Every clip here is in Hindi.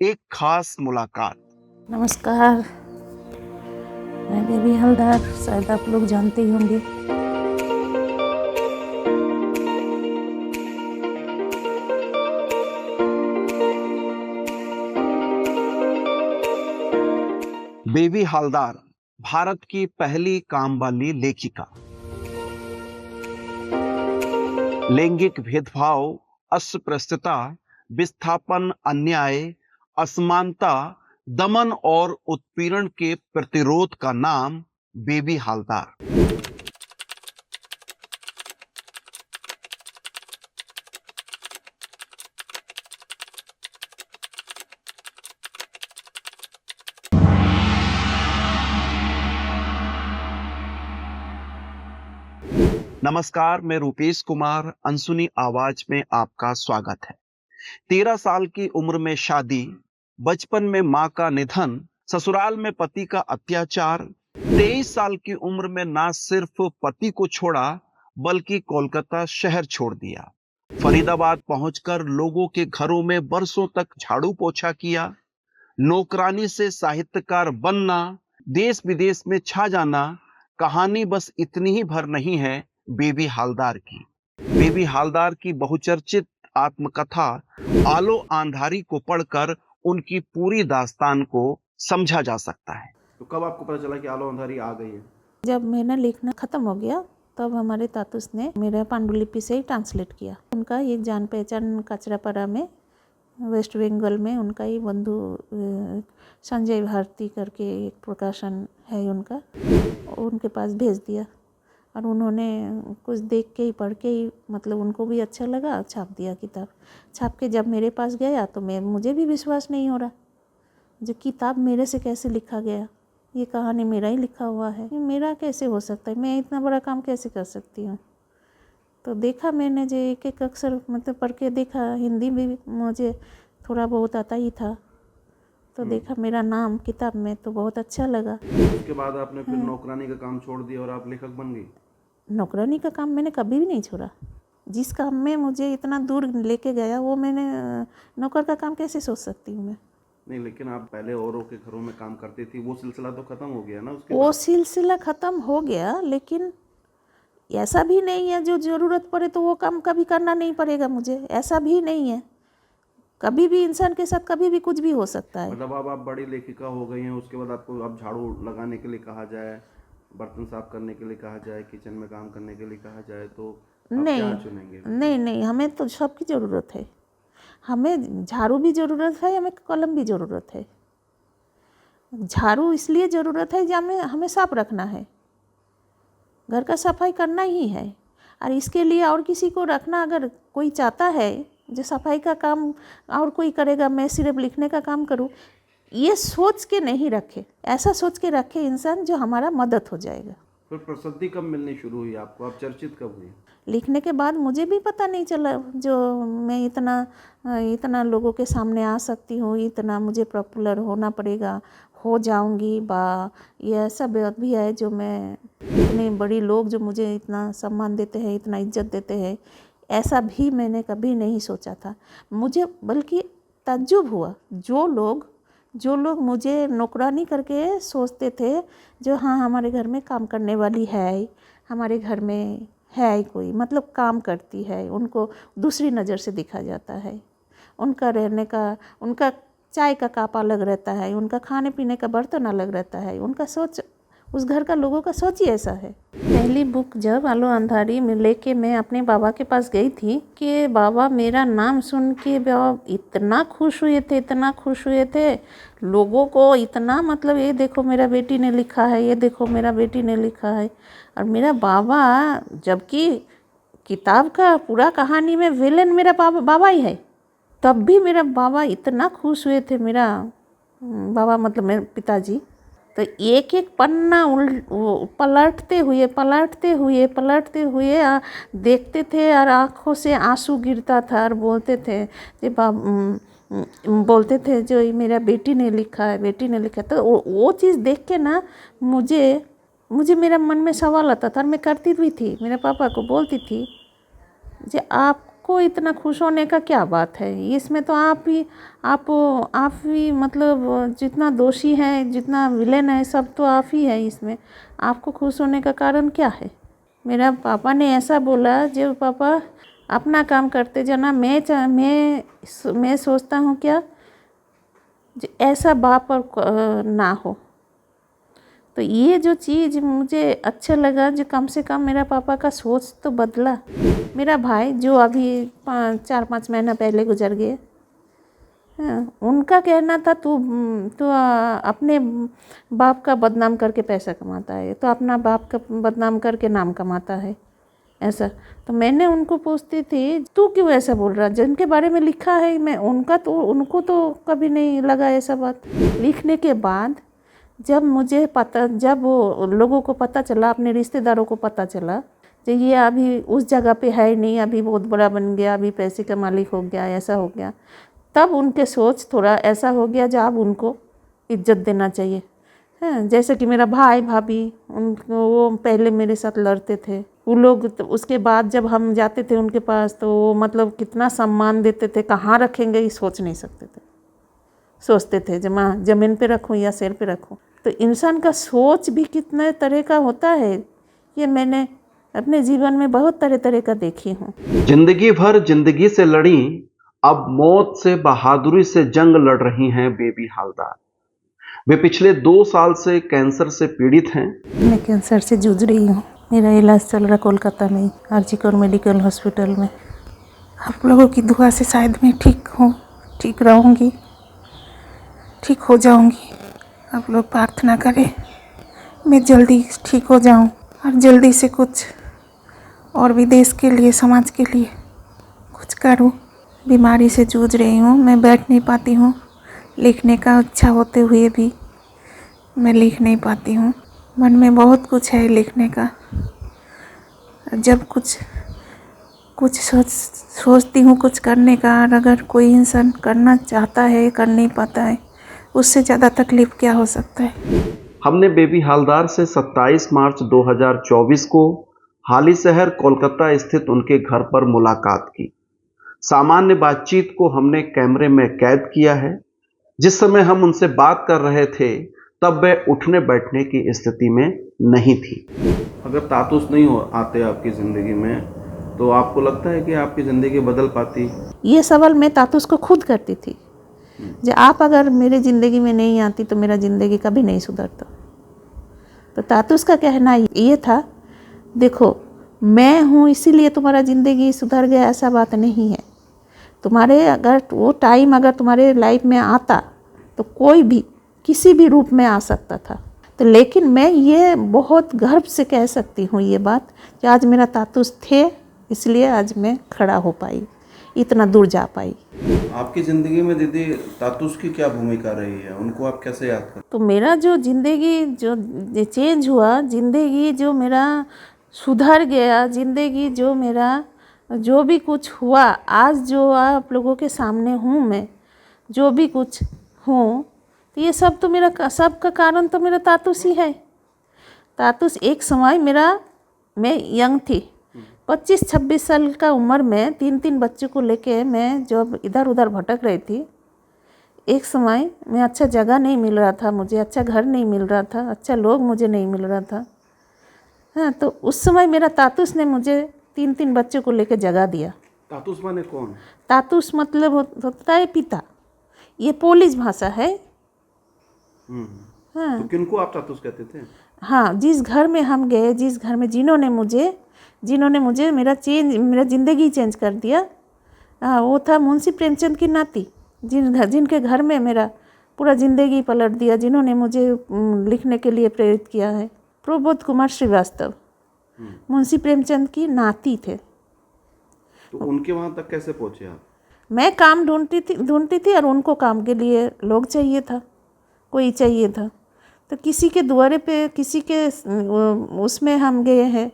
एक खास मुलाकात। नमस्कार, मैं बेबी हलदार, शायद आप लोग जानते ही होंगे। बेबी हालदार भारत की पहली काम वाली लेखिका। लैंगिक भेदभाव, अस्पृश्यता, विस्थापन, अन्याय, असमानता, दमन और उत्पीड़न के प्रतिरोध का नाम बेबी हालदार। नमस्कार, मैं रूपेश कुमार, अनसुनी आवाज में आपका स्वागत है। 13 साल की उम्र में शादी, बचपन में मां का निधन, ससुराल में पति का अत्याचार, 23 साल की उम्र में ना सिर्फ पति को छोड़ा बल्कि कोलकाता शहर छोड़ दिया। फरीदाबाद पहुंचकर लोगों के घरों में बरसों तक झाड़ू पोछा किया। नौकरानी से साहित्यकार बनना, देश विदेश में छा जाना। कहानी बस इतनी ही भर नहीं है बेबी हालदार की। बेबी हालदार की बहुचर्चित आत्मकथा आलो आंधारी को पढ़कर उनकी पूरी दास्तान को समझा जा सकता है। तो कब आपको पता चला कि आलो अंधारी आ गई है? जब मेरा लिखना ख़त्म हो गया तब हमारे तातुस ने मेरा पांडुलिपि से ही ट्रांसलेट किया। उनका ये जान पहचान कचरापाड़ा में, वेस्ट बंगाल में, उनका ही बंधु संजय भारती करके एक प्रकाशन है उनका, उनके पास भेज दिया और उन्होंने कुछ देख के ही, पढ़ के ही, मतलब उनको भी अच्छा लगा, छाप दिया किताब। छाप के जब मेरे पास गया तो मुझे भी विश्वास नहीं हो रहा, जो किताब मेरे से कैसे लिखा गया, ये कहानी मेरा ही लिखा हुआ है, ये मेरा कैसे हो सकता है, मैं इतना बड़ा काम कैसे कर सकती हूँ। तो देखा मैंने, जो एक एक अक्षर मतलब पढ़ के देखा, हिंदी भी मुझे थोड़ा बहुत आता ही था, तो देखा मेरा नाम किताब में, तो बहुत अच्छा लगा। उसके बाद आपने फिर नौकरानी का काम छोड़ दिया और आप लेखक बन गई? नौकरानी का काम मैंने कभी भी नहीं छोड़ा। जिस काम में मुझे इतना दूर लेके गया, वो मैंने नौकर का काम कैसे सोच सकती हूँ मैं। नहीं, लेकिन आप पहले औरों के घरों में काम करती थी, वो सिलसिला तो खत्म हो गया ना उसके वो बाद? सिलसिला ख़त्म हो गया, लेकिन ऐसा भी नहीं है जो ज़रूरत पड़े तो वो काम कभी करना नहीं पड़ेगा मुझे, ऐसा भी नहीं है। कभी भी इंसान के साथ कभी भी कुछ भी हो सकता है। मतलब अब आप बड़ी लेखिका हो गई हैं, उसके बाद आपको अब झाड़ू लगाने के लिए कहा जाए, बर्तन साफ करने के लिए कहा जाए, किचन में काम करने के लिए कहा जाए, तो आप क्या नहीं चुनेंगे? नहीं नहीं, हमें तो सबकी ज़रूरत है। हमें झाड़ू भी ज़रूरत है, हमें कलम भी ज़रूरत है। झाड़ू इसलिए ज़रूरत है, जब हमें साफ रखना है, घर का सफाई करना ही है, और इसके लिए और किसी को रखना, अगर कोई चाहता है जो सफाई का काम और कोई करेगा, मैं सिर्फ लिखने का काम करूं, ये सोच के नहीं रखे। ऐसा सोच के रखे इंसान जो हमारा मदद हो जाएगा। फिर प्रसिद्धि कब मिलनी शुरू हुई आपको? आप चर्चित कब हुई? लिखने के बाद मुझे भी पता नहीं चला जो मैं इतना लोगों के सामने आ सकती हूँ, इतना मुझे पॉपुलर होना पड़ेगा, हो जाऊंगी बा। ये ऐसा बात भी है जो मैं, इतने बड़ी लोग जो मुझे इतना सम्मान देते हैं, इतना इज्जत देते हैं, ऐसा भी मैंने कभी नहीं सोचा था। मुझे बल्कि ताज्जुब हुआ, जो लोग मुझे नौकरानी करके सोचते थे, जो हाँ हमारे घर में काम करने वाली है, हमारे घर में है कोई, मतलब काम करती है, उनको दूसरी नज़र से देखा जाता है। उनका रहने का, उनका चाय का कप अलग रहता है, उनका खाने पीने का बर्तन अलग रहता है, उनका सोच, उस घर का लोगों का सोच ही ऐसा है। पहली बुक जब आलो अंधारी में लेके मैं अपने बाबा के पास गई थी, कि बाबा मेरा नाम सुन के बाबा इतना खुश हुए थे, इतना खुश हुए थे। लोगों को इतना, मतलब ये देखो मेरा बेटी ने लिखा है, ये देखो मेरा बेटी ने लिखा है। और मेरा बाबा, जबकि किताब का पूरा कहानी में विलेन मेरा बाबा ही है, तब भी मेरा बाबा इतना खुश हुए थे। मेरा बाबा मतलब मेरे पिताजी, तो एक एक पन्ना पलटते हुए देखते थे, और आँखों से आंसू गिरता था, और बोलते थे जो ये मेरा बेटी ने लिखा है, बेटी ने लिखा है। तो वो चीज़ देख के ना, मुझे मेरा मन में सवाल आता था, और मैं करती भी थी, मेरे पापा को बोलती थी, जो आपको आपको इतना खुश होने का क्या बात है? इसमें तो आप ही मतलब जितना दोषी है, जितना विलेन है, सब तो आप ही है इसमें। आपको खुश होने का कारण क्या है? मेरा पापा ने ऐसा बोला, जो पापा अपना काम करते जाना, मैं सोचता हूँ क्या जो ऐसा बाप और ना हो। तो ये जो चीज़ मुझे अच्छा लगा, जो कम से कम मेरा पापा का सोच तो बदला। मेरा भाई जो अभी 4-5 महीना पहले गुजर गए, हाँ, उनका कहना था तू अपने बाप का बदनाम करके पैसा कमाता है, तो अपना बाप का बदनाम करके नाम कमाता है, ऐसा। तो मैंने उनको पूछती थी तू क्यों ऐसा बोल रहा, जिनके बारे में लिखा है मैं उनको तो कभी नहीं लगा ऐसा बात। लिखने के बाद जब वो लोगों को पता चला, अपने रिश्तेदारों को पता चला कि ये अभी उस जगह पे है नहीं, अभी बहुत बड़ा बन गया, अभी पैसे का मालिक हो गया, ऐसा हो गया, तब उनके सोच थोड़ा ऐसा हो गया जो अब उनको इज्जत देना चाहिए। हाँ, जैसे कि मेरा भाई भाभी, उनको वो पहले मेरे साथ लड़ते थे, वो लोग तो उसके बाद जब हम जाते थे उनके पास तो वो मतलब कितना सम्मान देते थे, कहाँ रखेंगे ये सोच नहीं सकते थे। सोचते थे ज़मीन पे रखूँ या सिर पे रखूँ। तो इंसान का सोच भी कितने तरह का होता है, ये मैंने अपने जीवन में बहुत तरह तरह का देखी हूँ। जिंदगी भर जिंदगी से लड़ी, अब मौत से बहादुरी से जंग लड़ रही हैं बेबी हालदार। वे पिछले 2 साल से कैंसर से पीड़ित हैं। मैं कैंसर से जूझ रही हूँ। मेरा इलाज चल रहा कोलकाता में, आरजीकर मेडिकल हॉस्पिटल में। आप लोगों की दुआ से शायद मैं ठीक रहूँगी, ठीक हो जाऊँगी। आप लोग प्रार्थना करें मैं जल्दी ठीक हो जाऊँ और जल्दी से कुछ और भी देश के लिए, समाज के लिए कुछ करूँ। बीमारी से जूझ रही हूँ, मैं बैठ नहीं पाती हूँ, लिखने का इच्छा होते हुए भी मैं लिख नहीं पाती हूँ। मन में बहुत कुछ है लिखने का। जब कुछ सोचती हूँ कुछ करने का, और अगर कोई इंसान करना चाहता है, कर नहीं पाता है, उससे ज़्यादा तकलीफ़ क्या हो सकता है। हमने बेबी हालदार से 27 मार्च 2024 को हाली शहर कोलकाता स्थित उनके घर पर मुलाकात की। सामान्य बातचीत को हमने कैमरे में कैद किया है। जिस समय हम उनसे बात कर रहे थे तब वे उठने बैठने की स्थिति में नहीं थी। अगर तातुस नहीं आते आपकी ज़िंदगी में तो आपको लगता है कि आपकी ज़िंदगी बदल पाती? ये सवाल मैं तातुस को खुद करती थी, जो आप अगर मेरे ज़िंदगी में नहीं आती तो मेरा ज़िंदगी कभी नहीं सुधरता। तो तातुस का कहना ये था, देखो मैं हूँ इसीलिए तुम्हारा ज़िंदगी सुधर गया, ऐसा बात नहीं है। तुम्हारे अगर वो टाइम अगर तुम्हारे लाइफ में आता तो कोई भी किसी भी रूप में आ सकता था। तो लेकिन मैं ये बहुत गर्व से कह सकती हूँ ये बात कि आज मेरा तातुस थे, इसलिए आज मैं खड़ा हो पाई, इतना दूर जा पाई। आपकी ज़िंदगी में दीदी तातुस की क्या भूमिका रही है, उनको आप कैसे याद करते? तो मेरा जो ज़िंदगी जो चेंज हुआ, ज़िंदगी जो मेरा सुधर गया, ज़िंदगी जो मेरा जो भी कुछ हुआ, आज जो आप लोगों के सामने हूँ मैं, जो भी कुछ हूँ, तो ये सब तो मेरा सब का कारण तो मेरा तातुस ही है। तातुस एक समय मैं यंग थी, 25-26 साल का उम्र में 3 बच्चों को लेके मैं जब इधर उधर भटक रही थी, एक समय मैं अच्छा जगह नहीं मिल रहा था, मुझे अच्छा घर नहीं मिल रहा था, अच्छा लोग मुझे नहीं मिल रहा था। हाँ, तो उस समय मेरा तातुस ने मुझे 3 बच्चों को लेके जगह दिया। तातुस माने कौन? तातुस मतलब होता है पिता, ये पोलिश भाषा है। हाँ, तो किनको आप तातुस कहते थे? हाँ, जिस घर में हम गए, जिस घर में जिन्होंने मुझे मेरा ज़िंदगी चेंज कर दिया, हाँ, वो था मुंशी प्रेमचंद की नाती, जिनके घर में मेरा पूरा ज़िंदगी पलट दिया, जिन्होंने मुझे लिखने के लिए प्रेरित किया है। प्रबोध कुमार श्रीवास्तव मुंशी प्रेमचंद की नाती थे। तो उनके वहाँ तक कैसे पहुँचे आप? मैं काम ढूंढती थी और उनको काम के लिए लोग चाहिए था, कोई चाहिए था। तो किसी के द्वारे पे, किसी के उसमें हम गए हैं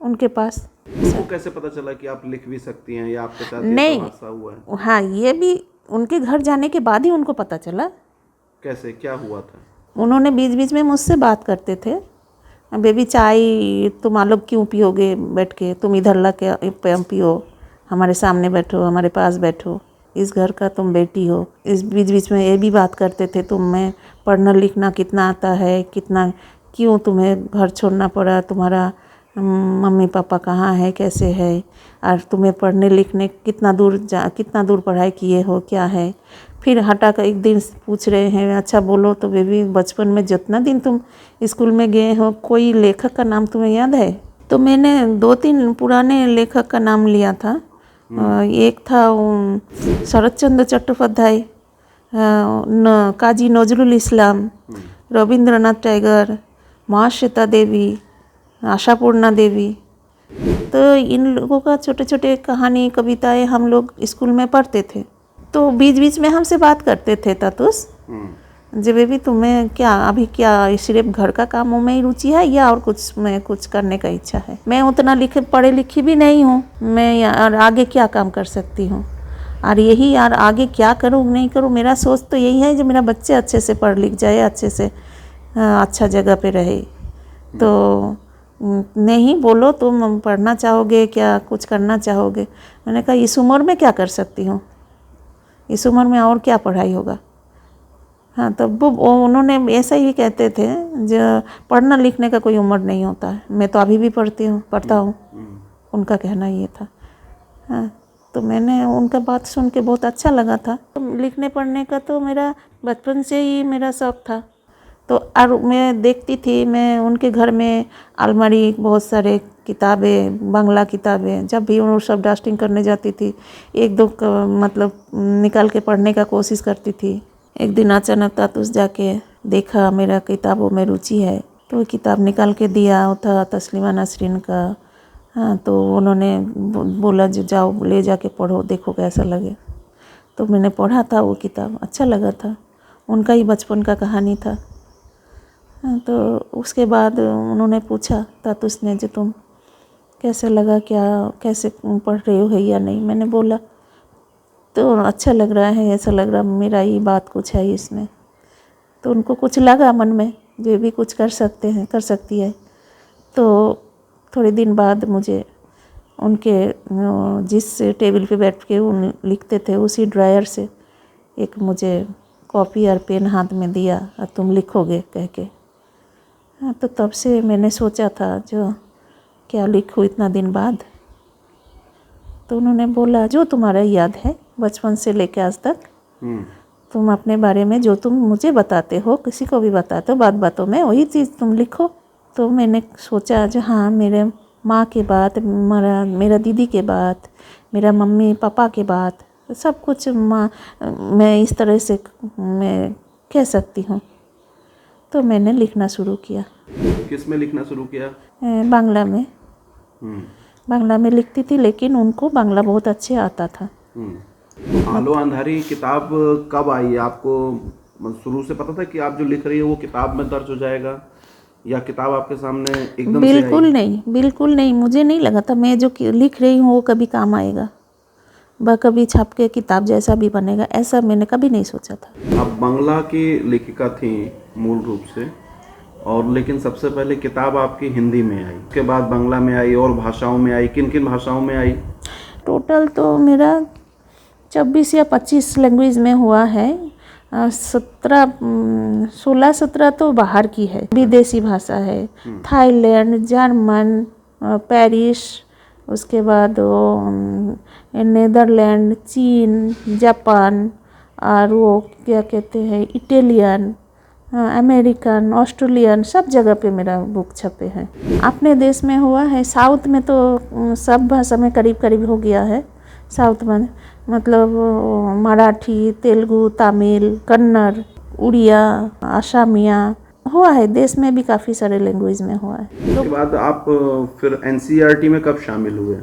उनके पास। उनको कैसे पता चला कि आप लिख भी सकती हैं या आपके साथ ये नहीं, हादसा हुआ है? हाँ, ये भी उनके घर जाने के बाद ही उनको पता चला। कैसे, क्या हुआ था? उन्होंने बीच बीच में मुझसे बात करते थे, बेबी चाय तुम लोग क्यों पियोगे बैठ के, तुम इधर ला के पियो, हमारे सामने बैठो, हमारे पास बैठो, इस घर का तुम बेटी हो। इस बीच बीच में ये भी बात करते थे, तुम्हें पढ़ना लिखना कितना आता है, कितना, क्यों तुम्हें घर छोड़ना पड़ा, तुम्हारा मम्मी पापा कहाँ है, कैसे है, और तुम्हें पढ़ने लिखने कितना दूर पढ़ाई किए हो, क्या है। फिर हटा कर एक दिन पूछ रहे हैं, अच्छा बोलो तो बेबी, बचपन में जितना दिन तुम स्कूल में गए हो, कोई लेखक का नाम तुम्हें याद है? तो मैंने 2-3 पुराने लेखक का नाम लिया था। एक था शरत चंद्र चट्टोपाध्याय, काजी नजरुल इस्लाम, रविंद्रनाथ टैगोर, महाश्वेता देवी, आशापूर्णा देवी। तो इन लोगों का छोटे छोटे कहानी कविताएं हम लोग स्कूल में पढ़ते थे। तो बीच बीच में हमसे बात करते थे, तातुस जी बेबी तुम्हें क्या अभी क्या सिर्फ घर का कामों में ही रुचि है या और कुछ करने का इच्छा है? मैं उतना पढ़ी लिखी भी नहीं हूँ, मैं यार आगे क्या काम कर सकती हूँ, और यही यार आगे क्या करूँ नहीं करूँ, मेरा सोच तो यही है जो मेरा बच्चे अच्छे से पढ़ लिख जाए, अच्छे से अच्छा जगह पे रहे। तो नहीं बोलो तुम पढ़ना चाहोगे क्या, कुछ करना चाहोगे? मैंने कहा इस उम्र में क्या कर सकती हूँ, इस उम्र में और क्या पढ़ाई होगा। हाँ, तब वो उन्होंने ऐसा ही कहते थे, जो पढ़ना लिखने का कोई उम्र नहीं होता है, मैं तो अभी भी पढ़ता हूँ, उनका कहना ये था। हाँ, तो मैंने उनका बात सुन के बहुत अच्छा लगा था। तो लिखने पढ़ने का तो मेरा बचपन से ही मेरा शौक़ था। तो और मैं देखती थी, मैं उनके घर में अलमारी बहुत सारे किताबें, बांग्ला किताबें, जब भी वो सब डस्टिंग करने जाती थी 1-2 मतलब निकाल के पढ़ने का कोशिश करती थी। एक दिन अचानक तातुस जाके देखा मेरा किताबों में रुचि है, तो वो किताब निकाल के दिया, वो था तस्लीमा नसरीन का। हाँ, तो उन्होंने बोला जो जाओ ले जाके पढ़ो, देखो कैसा लगे। तो मैंने पढ़ा था वो किताब, अच्छा लगा था, उनका ही बचपन का कहानी था। तो उसके बाद उन्होंने पूछा तातुस ने, जो तुम कैसे लगा, क्या कैसे पढ़ रहे हो है या नहीं? मैंने बोला तो अच्छा लग रहा है, ऐसा लग रहा मेरा ही बात कुछ है इसमें। तो उनको कुछ लगा मन में, जो भी कुछ कर सकती है। तो थोड़े दिन बाद मुझे उनके जिस टेबल पे बैठ के वो लिखते थे उसी ड्रायर से एक मुझे कॉपी और पेन हाथ में दिया, और तुम लिखोगे कह के। हाँ, तो तब से मैंने सोचा था जो क्या लिखूँ इतना दिन बाद। तो उन्होंने बोला जो तुम्हारा याद है बचपन से लेकर आज तक, तुम अपने बारे में जो तुम मुझे बताते हो, किसी को भी बताते हो, बातों में वही चीज़ तुम लिखो। तो मैंने सोचा जो हाँ, मेरे माँ के बात, मेरा दीदी के बात, मेरा मम्मी पापा के बात, सब कुछ मैं इस तरह से मैं कह सकती हूँ। तो मैंने लिखना शुरू किया। किस में लिखना शुरू किया? बांग्ला में। बांग्ला में लिखती थी, लेकिन उनको बांग्ला बहुत अच्छे आता था। आलो अंधारी किताब कब आई आपको? शुरू से पता था कि आप जो लिख रही हो वो किताब में दर्ज हो जाएगा, या किताब आपके सामने एकदम से आई? बिल्कुल नहीं, मुझे नहीं लगा था मैं जो लिख रही हूँ वो कभी काम आएगा, वह कभी छप के किताब जैसा भी बनेगा, ऐसा मैंने कभी नहीं सोचा था। आप बांग्ला की लेखिका थी मूल रूप से, और लेकिन सबसे पहले किताब आपकी हिंदी में आई, उसके बाद बांग्ला में आई और भाषाओं में आई। किन किन भाषाओं में आई? टोटल तो मेरा 26 या 25 लैंग्वेज में हुआ है। 16-17 तो बाहर की है, विदेशी भाषा है। थाईलैंड, जर्मन, पेरिस, उसके बाद नीदरलैंड, चीन, जापान, और वो क्या कहते हैं इटालियन, अमेरिकन, ऑस्ट्रेलियन, सब जगह पे मेरा बुक छपे हैं। अपने देश में हुआ है, साउथ में तो सब भाषा में करीब करीब हो गया है। साउथ में मतलब मराठी, तेलुगु, तमिल, कन्नड़, उड़िया, असमिया हुआ है। देश में भी काफ़ी सारे लैंग्वेज में हुआ है। उसके बाद आप फिर एनसीईआरटी में कब शामिल हुए?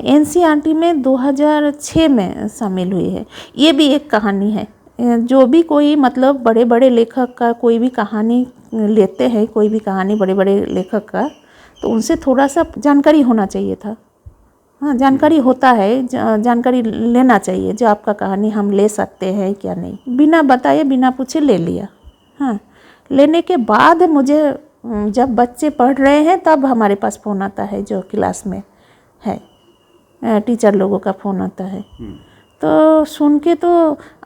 एनसीईआरटी में 2006 में शामिल हुई है। ये भी एक कहानी है, जो भी कोई मतलब बड़े बड़े लेखक का कोई भी कहानी लेते हैं, कोई भी कहानी बड़े बड़े लेखक का, तो उनसे थोड़ा सा जानकारी होना चाहिए था। हाँ, जानकारी होता है, जानकारी लेना चाहिए, जो आपका कहानी हम ले सकते हैं क्या नहीं, बिना बताए बिना पूछे ले लिया। हाँ, लेने के बाद मुझे जब बच्चे पढ़ रहे हैं तब हमारे पास फ़ोन आता है जो क्लास में है। टीचर लोगों का फ़ोन आता है। तो सुन के तो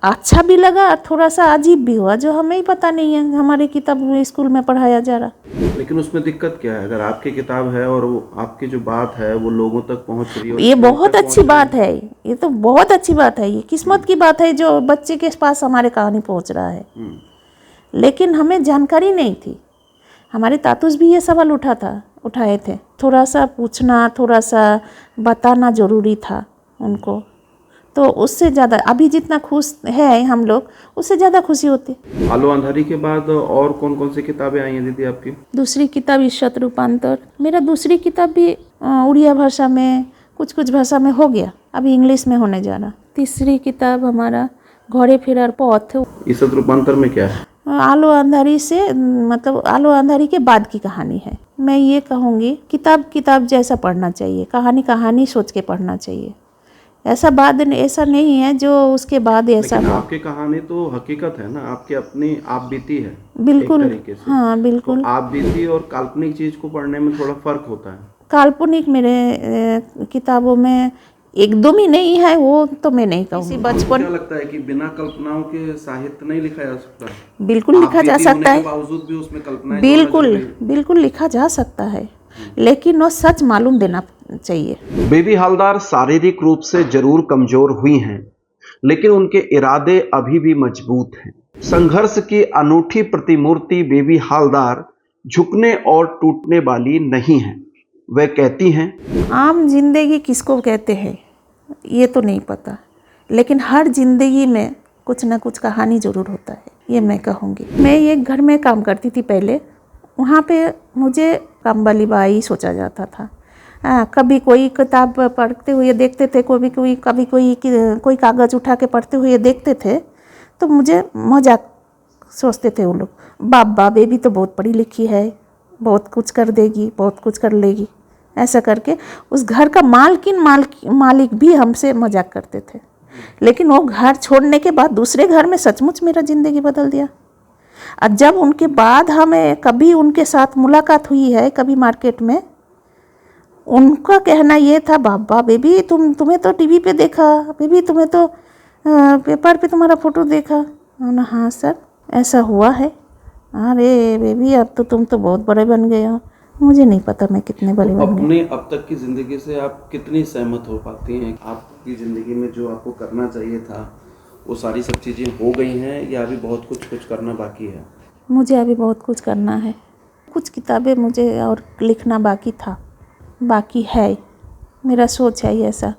अच्छा भी लगा और थोड़ा सा अजीब भी हुआ, जो हमें ही पता नहीं है, हमारी किताब स्कूल में पढ़ाया जा रहा। लेकिन उसमें दिक्कत क्या है? अगर आपकी किताब है और वो आपकी जो बात है वो लोगों तक पहुंच रही है, ये बहुत अच्छी बात है, ये तो बहुत अच्छी बात है, ये किस्मत की बात है जो बच्चे के पास हमारे कहानी पहुंच रहा है। लेकिन हमें जानकारी नहीं थी। हमारे तातुस भी ये सवाल उठाए थे। थोड़ा सा पूछना, थोड़ा सा बताना ज़रूरी था उनको। तो उससे ज़्यादा अभी जितना खुश है हम लोग, उससे ज़्यादा खुशी होती। आलो अंधारी के बाद और कौन कौन सी किताबें आई हैं दीदी आपकी? दूसरी किताब ईश्वत रूपांतर, मेरा दूसरी किताब भी उड़िया भाषा में, कुछ भाषा में हो गया, अभी इंग्लिश में होने जा रहा। तीसरी किताब हमारा घोड़े फिरार पथ। ईश्वत रूपांतर में क्या है? आलो अंधारी से मतलब आलो अंधारी के बाद की कहानी है। मैं ये कहूँगी किताब जैसा पढ़ना चाहिए, कहानी सोच के पढ़ना चाहिए। ऐसा नहीं है जो उसके बाद ऐसा हो। आपकी कहानी तो हकीकत है ना, आपकी अपनी आप बीती है। बिल्कुल, एक तरीके से। हाँ बिल्कुल। तो आप बीती और काल्पनिक चीज को पढ़ने में थोड़ा फर्क होता है। काल्पनिक मेरे किताबों में एकदम ही नहीं है, वो तो मैं नहीं कहूँगी। बचपन क्या लगता है कि बिना कल्पनाओं के साहित्य नहीं लिखा जा सकता? बिल्कुल लिखा जा सकता है, बावजूद भी उसमें कल्पनाएं बिल्कुल लिखा जा सकता है, लेकिन वो सच मालूम देना चाहिए। बेबी हालदार शारीरिक रूप से जरूर कमजोर हुई हैं, लेकिन उनके इरादे अभी भी मजबूत हैं। संघर्ष की अनूठी प्रतिमूर्ति बेबी हालदार झुकने और टूटने वाली नहीं है। वह कहती हैं, आम जिंदगी किसको कहते हैं ये तो नहीं पता, लेकिन हर जिंदगी में कुछ ना कुछ कहानी जरूर होता है, ये मैं कहूँगी। मैं एक घर में काम करती थी पहले, वहाँ पे मुझे काम वाली बाई सोचा जाता था। कभी कोई किताब पढ़ते हुए देखते थे, कभी कोई कागज़ उठा के पढ़ते हुए देखते थे, तो मुझे मजाक सोचते थे वो लोग, बाबा बेबी तो बहुत पढ़ी लिखी है, बहुत कुछ कर देगी, बहुत कुछ कर लेगी, ऐसा करके उस घर का मालिक भी हमसे मजाक करते थे। लेकिन वो घर छोड़ने के बाद दूसरे घर में सचमुच मेरा ज़िंदगी बदल दिया। और जब उनके बाद हमें कभी उनके साथ मुलाकात हुई है, कभी मार्केट में, उनका कहना ये था, बाबा बेबी तुम्हें तो टीवी पे देखा, बेबी तुम्हें तो पेपर पे तुम्हारा फ़ोटो देखा। ना हाँ सर ऐसा हुआ है। अरे बेबी अब तो तुम तो बहुत बड़े बन गए हो। मुझे नहीं पता मैं कितने बड़े बन गए। अपने अब तक की ज़िंदगी से आप कितनी सहमत हो पाती हैं? आपकी ज़िंदगी में जो आपको करना चाहिए था वो सारी सब चीज़ें हो गई हैं या अभी बहुत कुछ करना बाकी है? मुझे अभी बहुत कुछ करना है, कुछ किताबें मुझे और लिखना बाकी है, मेरा सोच है ऐसा।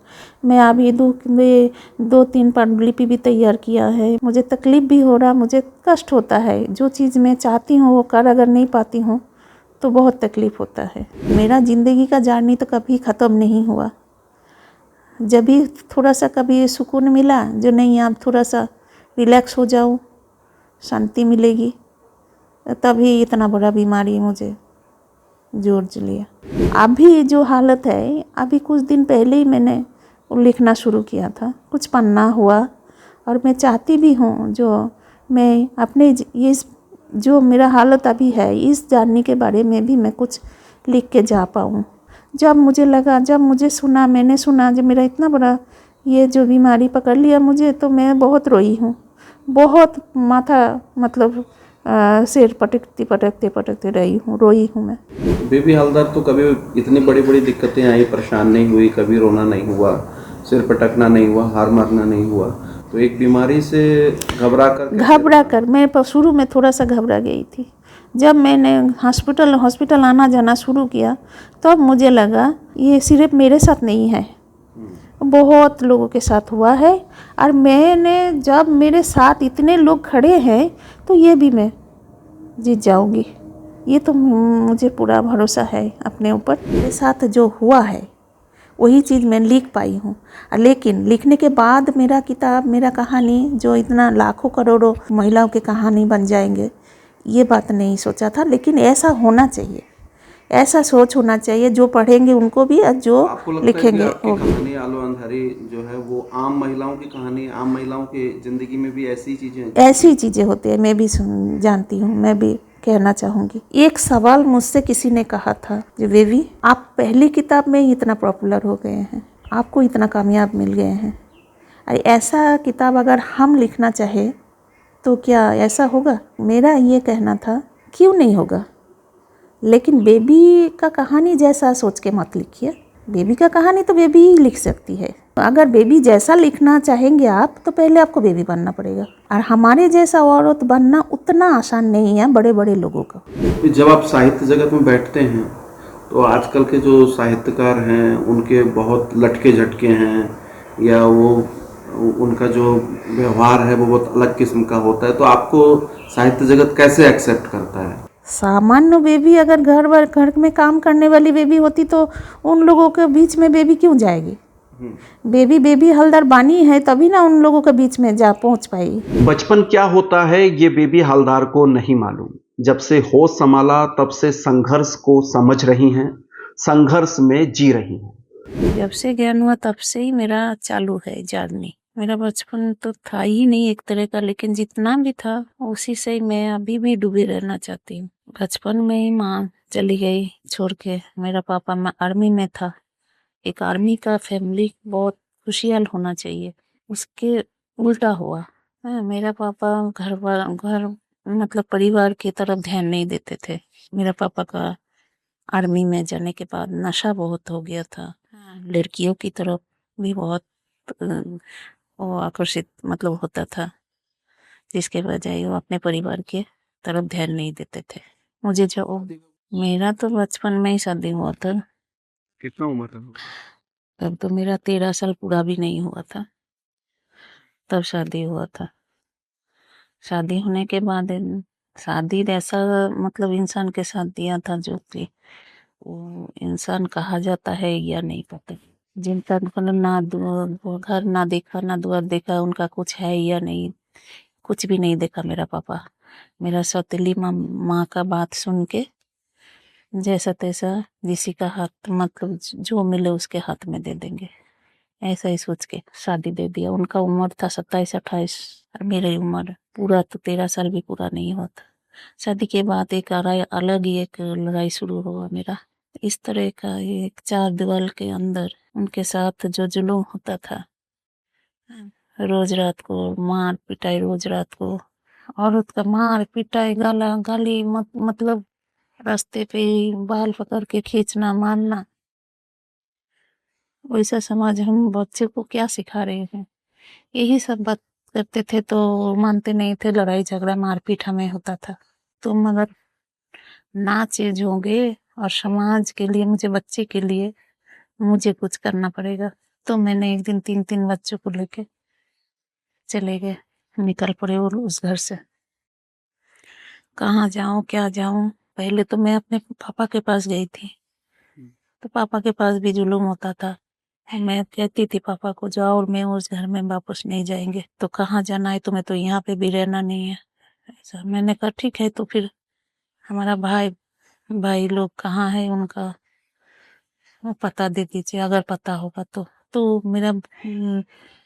मैं अभी 2-3 पांडुलिपि भी तैयार किया है। मुझे तकलीफ़ भी हो रहा, मुझे कष्ट होता है, जो चीज़ मैं चाहती हूँ वो अगर नहीं पाती हूँ तो बहुत तकलीफ़ होता है। मेरा ज़िंदगी का जर्नी तो कभी ख़त्म नहीं हुआ। जब भी थोड़ा सा कभी सुकून मिला, जो नहीं आप थोड़ा सा रिलैक्स हो जाओ, शांति मिलेगी, तभी इतना बड़ा बीमारी मुझे जोड़ लिया। अभी जो हालत है, अभी कुछ दिन पहले ही मैंने लिखना शुरू किया था, कुछ पन्ना हुआ, और मैं चाहती भी हूँ जो मैं अपने ये जो मेरा हालत अभी है इस जानने के बारे में भी मैं कुछ लिख के जा पाऊँ। जब मैंने सुना जब मेरा इतना बड़ा ये जो बीमारी पकड़ लिया मुझे, तो मैं बहुत रोई हूँ, बहुत माथा मतलब सिर पटकते रोई हूँ मैं। बेबी हालदार तो कभी इतनी बड़ी दिक्कतें आई, परेशान नहीं हुई, कभी रोना नहीं हुआ, सिर पटकना नहीं हुआ, हार मारना नहीं हुआ। तो एक बीमारी से घबरा कर मैं शुरू में थोड़ा सा घबरा गई थी। जब मैंने हॉस्पिटल आना जाना शुरू किया, तब मुझे लगा ये सिर्फ मेरे साथ नहीं है, बहुत लोगों के साथ हुआ है, और जब मेरे साथ इतने लोग खड़े हैं तो ये भी मैं जीत जाऊंगी। ये तो मुझे पूरा भरोसा है अपने ऊपर। मेरे साथ जो हुआ है वही चीज़ मैं लिख पाई हूँ। लेकिन लिखने के बाद मेरा कहानी जो इतना लाखों करोड़ों महिलाओं की कहानी बन जाएंगे, ये बात नहीं सोचा था। लेकिन ऐसा होना चाहिए, ऐसा सोच होना चाहिए, जो पढ़ेंगे उनको भी और जो लिखेंगे वो भी। कहानी आलो अंधारी जो है वो आम महिलाओं की कहानी, आम महिलाओं की जिंदगी में भी ऐसी चीजें होती है। मैं भी जानती हूँ, मैं भी कहना चाहूँगी। एक सवाल मुझसे किसी ने कहा था, जो बेबी आप पहली किताब में ही इतना पॉपुलर हो गए हैं, आपको इतना कामयाब मिल गए हैं। अरे ऐसा किताब अगर हम लिखना चाहे तो क्या ऐसा होगा? मेरा ये कहना था, क्यों नहीं होगा, लेकिन बेबी का कहानी जैसा सोच के मत लिखिए। बेबी का कहानी तो बेबी ही लिख सकती है। अगर बेबी जैसा लिखना चाहेंगे आप तो पहले आपको बेबी बनना पड़ेगा, और हमारे जैसा औरत बनना उतना आसान नहीं है बड़े बड़े लोगों का। जब आप साहित्य जगत में बैठते हैं तो आजकल के जो साहित्यकार हैं उनके बहुत लटके झटके हैं, या वो उनका जो व्यवहार है वो बहुत अलग किस्म का होता है, तो आपको साहित्य जगत कैसे एक्सेप्ट करता है? सामान्य बेबी अगर घर में काम करने वाली बेबी होती तो उन लोगों के बीच में बेबी क्यों जाएगी? बेबी हलदर बानी है तभी ना उन लोगों के बीच में जा पहुंच पाई। बचपन क्या होता है ये बेबी हलदार को नहीं मालूम। जब से होश संभाला तब से संघर्ष को समझ रही हैं, संघर्ष में जी रही हैं। जब से ज्ञान हुआ तब से ही मेरा चालू है जर्नी। मेरा बचपन तो था ही नहीं एक तरह का, लेकिन जितना भी था उसी से ही मैं अभी भी डूबी रहना चाहती हूँ। बचपन में ही माँ चली गई छोड़ के। मेरा पापा आर्मी में था। एक आर्मी का फैमिली बहुत खुशहाल होना चाहिए, उसके उल्टा हुआ। मेरा पापा घर मतलब परिवार की तरफ ध्यान नहीं देते थे। मेरा पापा का आर्मी में जाने के बाद नशा बहुत हो गया था। लड़कियों की तरफ भी बहुत वो आकर्षित मतलब होता था, जिसके बजाय वो अपने परिवार के तरफ ध्यान नहीं देते थे। मुझे जो मेरा तो बचपन में ही शादी हुआ था। कितना उम्र था? तब तो मेरा 13 साल पूरा भी नहीं हुआ था, तब शादी हुआ था। शादी होने के बाद शादी ऐसा मतलब इंसान के साथ दिया था जो कि वो इंसान कहा जाता है या नहीं पता। जिनका ना घर ना देखा ना द्वार देखा, उनका कुछ है या नहीं, कुछ भी नहीं देखा मेरा पापा। मेरा सौतेली माँ का बात सुन के जैसा तैसा किसी का हाथ मतलब जो मिले उसके हाथ में दे देंगे, ऐसा ही सोच के शादी दे दिया। उनका उम्र था 27-28 और मेरी उम्र पूरा तो 13 साल भी पूरा नहीं हुआ था। शादी के बाद एक अलग ही एक लड़ाई शुरू हुआ मेरा। इस तरह का एक 4 दीवार के अंदर उनके साथ जो जुलूम होता था, रोज रात को मार पिटाई, रोज रात को औरत का मार पिटाई, गाली मतलब रास्ते पे बाल पकड़ के खींचना मारना। वैसा समाज हम बच्चे को क्या सिखा रहे हैं? यही सब बात करते थे तो मानते नहीं थे। लड़ाई झगड़ा मारपीट हमें होता था। तो मगर ना चेंज होंगे और समाज के लिए, मुझे बच्चे के लिए मुझे कुछ करना पड़ेगा। तो मैंने एक दिन 3 बच्चों को लेके चले गए, निकल पड़े और उस घर से। कहाँ जाऊं क्या जाऊं? पहले तो मैं अपने पापा के पास गई थी, तो पापा के पास भी जुलूम होता था। मैं कहती थी पापा को, जाओ और मैं उस घर में वापस नहीं जाएंगे। तो कहाँ जाना है तुम्हें? तो यहाँ पे भी रहना नहीं है। ऐसा मैंने कहा ठीक है। तो फिर हमारा भाई लोग कहाँ है उनका वो पता दे दीजिए अगर पता होगा तो मेरा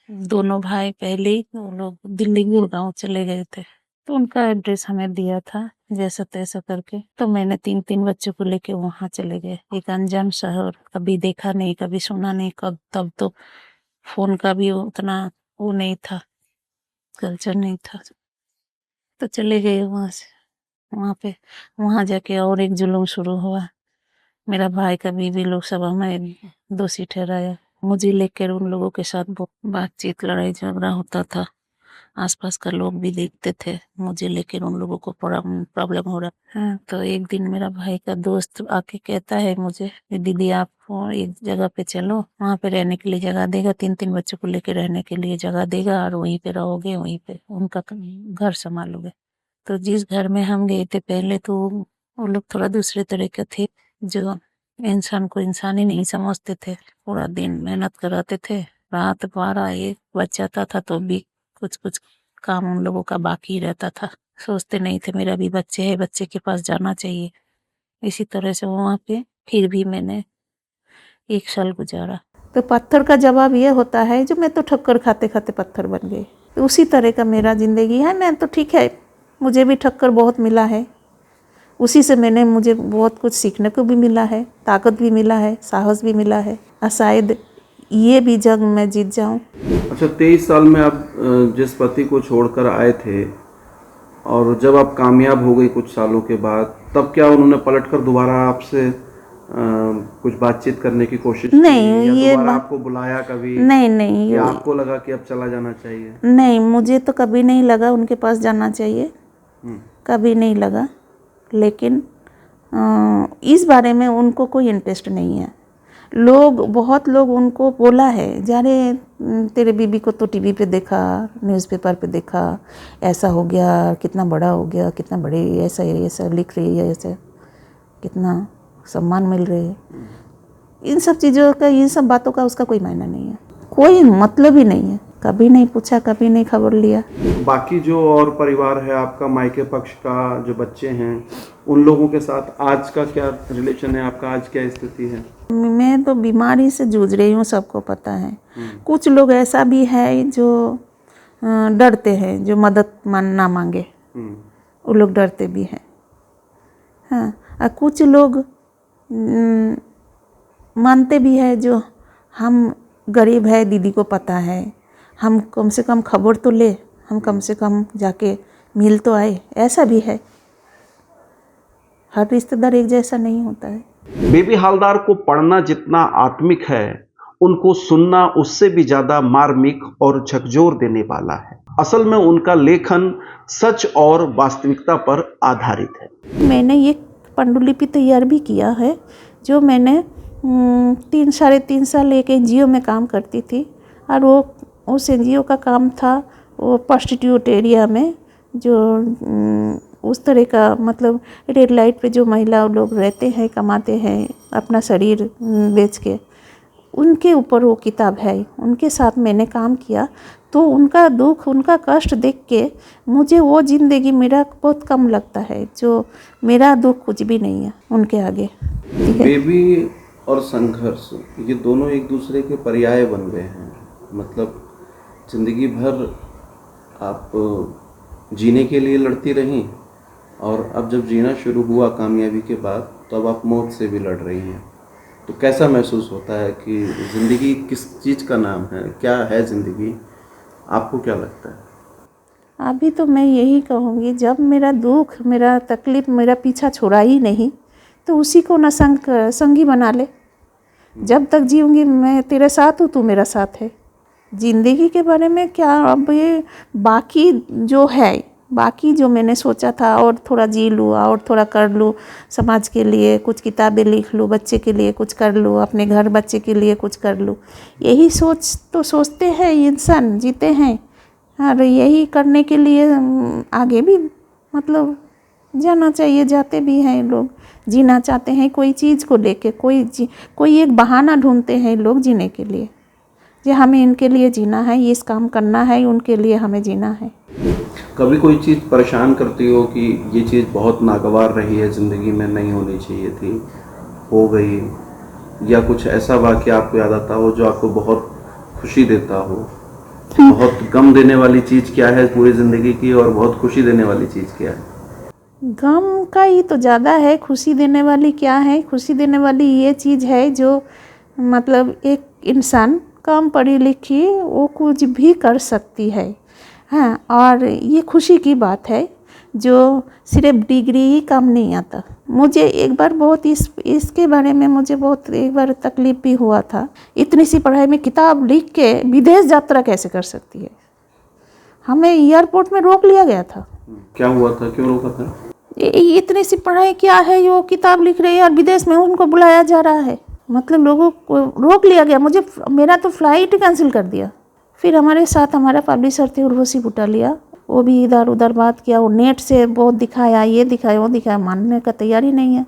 दोनों भाई पहले ही वो लोग दिल्ली गुड़गांव चले गए थे, तो उनका एड्रेस हमें दिया था जैसा तैसा करके। तो मैंने 3 बच्चों को लेके वहां चले गए, एक अनजान शहर, कभी देखा नहीं कभी सुना नहीं। तब तो फोन का भी उतना वो नहीं था, कल्चर नहीं था। तो चले गए वहां से। वहां जाके और एक जुलूम शुरू हुआ। मेरा भाई का बीवी लोग सब हमें दोषी ठहराया। मुझे लेकर उन लोगों के साथ बातचीत लड़ाई झगड़ा होता था। आसपास का लोग भी देखते थे मुझे लेकर उन लोगों को प्रॉब्लम हो रहा है। तो एक दिन मेरा भाई का दोस्त आके कहता है मुझे, दीदी आप एक जगह पे चलो, वहाँ पे रहने के लिए जगह देगा, 3 बच्चों को लेकर रहने के लिए जगह देगा और वहीं पे रहोगे, वहीं पे उनका घर संभालोगे। तो जिस घर में हम गए थे पहले, तो वो लोग थोड़ा दूसरे तरह के थे, जो इंसान को इंसान ही नहीं समझते थे। पूरा दिन मेहनत कराते थे, रात 12-1 बज जाता था तो भी कुछ काम उन लोगों का बाकी रहता था। सोचते नहीं थे मेरा भी बच्चे है, बच्चे के पास जाना चाहिए। इसी तरह से वहाँ पे फिर भी मैंने 1 साल गुजारा। तो पत्थर का जवाब ये होता है, जो मैं तो ठक्कर खाते खाते पत्थर बन गई। तो उसी तरह का मेरा ज़िंदगी है। मैं तो ठीक है, मुझे भी ठक्कर बहुत मिला है, उसी से मुझे बहुत कुछ सीखने को भी मिला है, ताकत भी मिला है, साहस भी मिला है। और शायद ये भी जंग मैं जीत जाऊं। अच्छा, 23 साल में आप जिस पति को छोड़कर आए थे और जब आप कामयाब हो गई कुछ सालों के बाद, तब क्या उन्होंने पलटकर दोबारा आपसे कुछ बातचीत करने की कोशिश की नहीं, या ये दोबारा आपको बुलाया कभी, नहीं या आपको लगा कि अब चला जाना चाहिए? नहीं, मुझे तो कभी नहीं लगा उनके पास जाना चाहिए, कभी नहीं लगा। लेकिन इस बारे में उनको कोई इंटरेस्ट नहीं है। बहुत लोग उनको बोला है, जा रे तेरे बीबी को तो टीवी पे देखा, न्यूज़पेपर पे देखा, ऐसा हो गया, कितना बड़ा हो गया, कितना बड़े ऐसा लिख रही है, ऐसे कितना सम्मान मिल रहे है। इन सब चीज़ों का, इन सब बातों का उसका कोई मायना नहीं है, कोई मतलब ही नहीं है। कभी नहीं पूछा, कभी नहीं खबर लिया। बाकी जो और परिवार है आपका, मायके पक्ष का जो बच्चे हैं, उन लोगों के साथ आज का क्या रिलेशन है आपका, आज क्या स्थिति है? मैं तो बीमारी से जूझ रही हूँ, सबको पता है। कुछ लोग ऐसा भी है जो डरते हैं, जो मदद ना मांगे, वो लोग डरते भी हैं। हाँ, और कुछ लोग मानते भी है, जो हम गरीब है, दीदी को पता है, हम कम से कम खबर तो ले, हम कम से कम जाके मिल तो आए, ऐसा भी है। हर रिश्तेदार एक जैसा नहीं होता है। बेबी हालदार को पढ़ना जितना आत्मिक है, उनको सुनना उससे भी ज्यादा मार्मिक और झकझोर देने वाला है। असल में उनका लेखन सच और वास्तविकता पर आधारित है। मैंने ये पांडुलिपि तैयार भी किया है, जो मैंने 3-3.5 साल एक NGO में काम करती थी, और वो उस NGO का काम था वो प्रोस्टिट्यूट एरिया में, जो उस तरह का, मतलब रेड लाइट पे जो महिला लोग रहते हैं, कमाते हैं अपना शरीर बेच के, उनके ऊपर वो किताब है। उनके साथ मैंने काम किया, तो उनका दुख, उनका कष्ट देख के मुझे वो ज़िंदगी मेरा बहुत कम लगता है, जो मेरा दुख कुछ भी नहीं है उनके आगे। ठीक है। बेबी और संघर्ष, ये दोनों एक दूसरे के पर्याय बन गए हैं। मतलब जिंदगी भर आप जीने के लिए लड़ती रहीं, और अब जब जीना शुरू हुआ कामयाबी के बाद, तो अब आप मौत से भी लड़ रही हैं। तो कैसा महसूस होता है कि ज़िंदगी किस चीज़ का नाम है, क्या है ज़िंदगी, आपको क्या लगता है? अभी तो मैं यही कहूँगी, जब मेरा दुख, मेरा तकलीफ़ मेरा पीछा छोड़ा ही नहीं, तो उसी को ना संगी बना ले। जब तक जीऊँगी मैं तेरे साथ हूँ, तू मेरा साथ है। ज़िंदगी के बारे में क्या, अब ये बाकी जो है, बाकी जो मैंने सोचा था, और थोड़ा जी लूँ और थोड़ा कर लूँ, समाज के लिए कुछ किताबें लिख लूँ, बच्चे के लिए कुछ कर लूँ, अपने घर बच्चे के लिए कुछ कर लूँ, यही सोच तो सोचते हैं इंसान, जीते हैं। और यही करने के लिए आगे भी मतलब जाना चाहिए, जाते भी हैं लोग, जीना चाहते हैं कोई चीज़ को लेके, कोई एक बहाना ढूंढते हैं लोग जीने के लिए, जो हमें इनके लिए जीना है, इस काम करना है, उनके लिए हमें जीना है। कभी कोई चीज़ परेशान करती हो कि ये चीज़ बहुत नागवार रही है, ज़िंदगी में नहीं होनी चाहिए थी, हो गई, या कुछ ऐसा वाक़या आपको याद आता हो जो आपको बहुत खुशी देता हो? बहुत गम देने वाली चीज़ क्या है पूरी ज़िंदगी की, और बहुत खुशी देने वाली चीज़ क्या है? गम का ही तो ज़्यादा है, खुशी देने वाली क्या है? खुशी देने वाली ये चीज़ है जो, मतलब एक इंसान कम पढ़ी लिखी वो कुछ भी कर सकती है। हाँ, और ये खुशी की बात है, जो सिर्फ डिग्री ही काम नहीं आता। मुझे एक बार बहुत इसके बारे में मुझे बहुत एक बार तकलीफ भी हुआ था। इतनी सी पढ़ाई में किताब लिख के विदेश यात्रा कैसे कर सकती है? हमें एयरपोर्ट में रोक लिया गया था। क्या हुआ था, क्यों रोका था? इतनी सी पढ़ाई क्या है, वो किताब लिख रही है और विदेश में उनको बुलाया जा रहा है, मतलब लोगों को रोक लिया गया। मेरा तो फ्लाइट कैंसिल कर दिया। फिर हमारे साथ हमारा पब्लिशर थे उर्वशी बुटालिया, वो भी इधर उधर बात किया, वो नेट से बहुत दिखाया, ये दिखाया वो दिखाया, मानने का तैयारी नहीं है।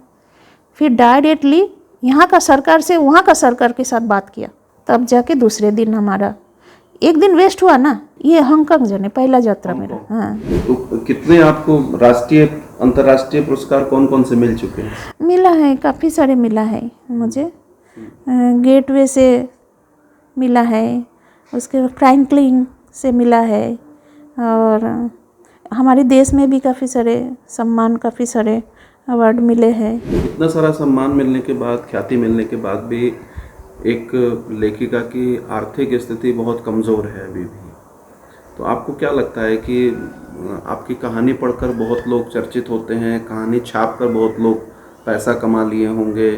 फिर डायरेक्टली यहाँ का सरकार से वहाँ का सरकार के साथ बात किया, तब जाके दूसरे दिन हमारा एक दिन वेस्ट हुआ ना। ये हांगकांग जाने पहला यात्रा मेरा। हाँ, तो कितने आपको राष्ट्रीय अंतर्राष्ट्रीय पुरस्कार कौन कौन से मिल चुके हैं? मिला है, काफ़ी सारे मिला है मुझे। गेटवे से मिला है, उसके बाद फ्रैंकलिन से मिला है, और हमारे देश में भी काफ़ी सारे सम्मान, काफ़ी सारे अवार्ड मिले हैं। इतना सारा सम्मान मिलने के बाद, ख्याति मिलने के बाद भी एक लेखिका की आर्थिक स्थिति बहुत कमज़ोर है अभी भी, तो आपको क्या लगता है कि आपकी कहानी पढ़कर बहुत लोग चर्चित होते हैं, कहानी छाप कर बहुत लोग पैसा कमा लिए होंगे,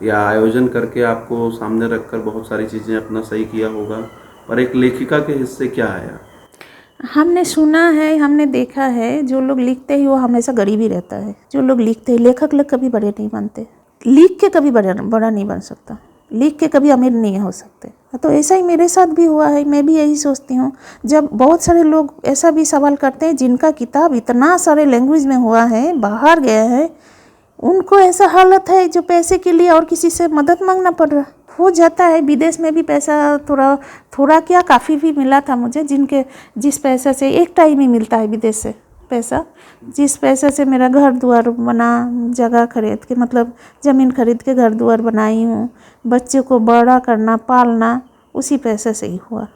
या आयोजन करके आपको सामने रखकर बहुत सारी चीज़ें अपना सही किया होगा, पर एक लेखिका के हिस्से क्या आया? हमने सुना है, हमने देखा है, जो लोग लिखते हैं वो हमेशा गरीब ही रहता है। जो लोग लिखते हैं, लेखक लोग कभी बड़े नहीं बनते, लिख के कभी बड़ा नहीं बन सकता, लिख के कभी अमीर नहीं हो सकते। तो ऐसा ही मेरे साथ भी हुआ है। मैं भी यही सोचती हूँ। जब बहुत सारे लोग ऐसा भी सवाल करते हैं जिनका किताब इतना सारे लैंग्वेज में हुआ है, बाहर गया है, उनको ऐसा हालत है जो पैसे के लिए और किसी से मदद मांगना पड़ रहा हो जाता है। विदेश में भी पैसा थोड़ा क्या काफ़ी भी मिला था मुझे, जिस पैसा से एक टाइम ही मिलता है विदेश से पैसा, जिस पैसे से मेरा घर द्वार बना, जगह खरीद के, मतलब ज़मीन खरीद के घर द्वार बनाई हूँ, बच्चे को बड़ा करना पालना उसी पैसे से ही हुआ।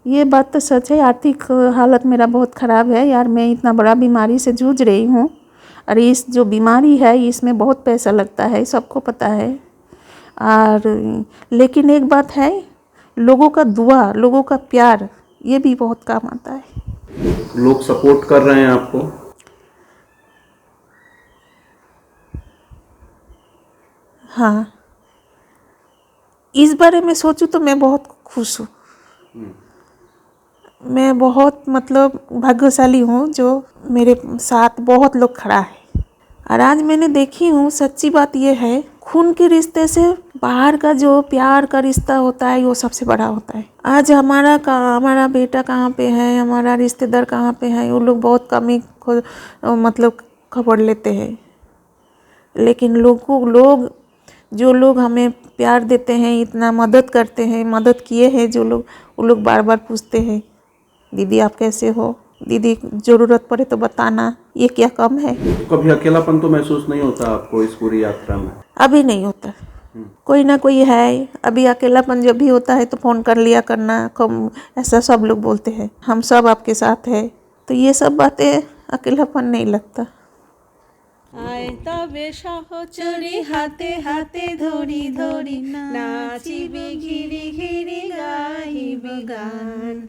ये बात तो सच है। आर्थिक हालत मेरा बहुत ख़राब है यार। मैं इतना बड़ा बीमारी से जूझ रही हूँ, और इस जो बीमारी है इसमें बहुत पैसा लगता है, सबको पता है। और लेकिन एक बात है, लोगों का दुआ, लोगों का प्यार, ये भी बहुत काम आता है। लोग सपोर्ट कर रहे हैं आपको? हाँ, इस बारे में सोचूं तो मैं बहुत खुश हूँ। मैं बहुत मतलब भाग्यशाली हूँ जो मेरे साथ बहुत लोग खड़ा है। और आज मैंने देखी हूँ, सच्ची बात ये है, खून के रिश्ते से बाहर का जो प्यार का रिश्ता होता है वो सबसे बड़ा होता है। आज हमारा बेटा कहाँ पे है, हमारा रिश्तेदार कहाँ पे है, वो लोग बहुत कम ही मतलब खबर लेते हैं। लेकिन जो लोग हमें प्यार देते हैं, इतना मदद करते हैं, मदद किए हैं जो लोग, वो लोग बार बार पूछते हैं, दीदी आप कैसे हो, दीदी ज़रूरत पड़े तो बताना। ये क्या कम है? कभी अकेलापन तो महसूस नहीं होता आपको इस पूरी यात्रा में? अभी नहीं होता, कोई ना कोई है। अभी अकेलापन जब भी होता है तो फ़ोन कर लिया करना, कम ऐसा सब लोग बोलते हैं, हम सब आपके साथ है। तो ये सब बातें, अकेलापन नहीं लगता। आए तबे सहचरी हाथे हाथे धरी धरी नाचिबे घिरी घिरी गाइबे गान।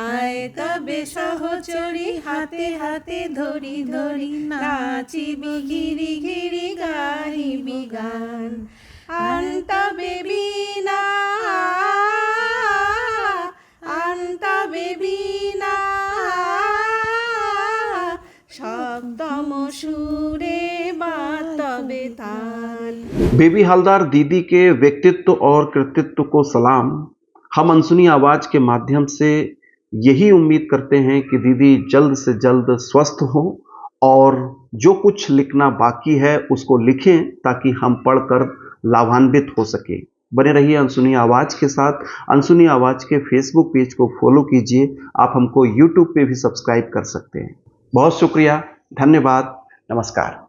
आए तबे सहचरी हाथे हाथे धरी धरी नाचिबे घिरी घिरी गाइबे गान। आनतबे बीना आनतबे बीना शब्दम सुरे बातबे तान। बेबी हलदर दीदी के व्यक्तित्व और कृतित्व को सलाम। हम अनसुनी आवाज के माध्यम से यही उम्मीद करते हैं कि दीदी जल्द से जल्द स्वस्थ हो और जो कुछ लिखना बाकी है उसको लिखें ताकि हम पढ़कर लाभान्वित हो सके। बने रहिए अनसुनी आवाज के साथ। अनसुनी आवाज के फेसबुक पेज को फॉलो कीजिए। आप हमको यूट्यूब पे भी सब्सक्राइब कर सकते हैं। बहुत शुक्रिया, धन्यवाद, नमस्कार।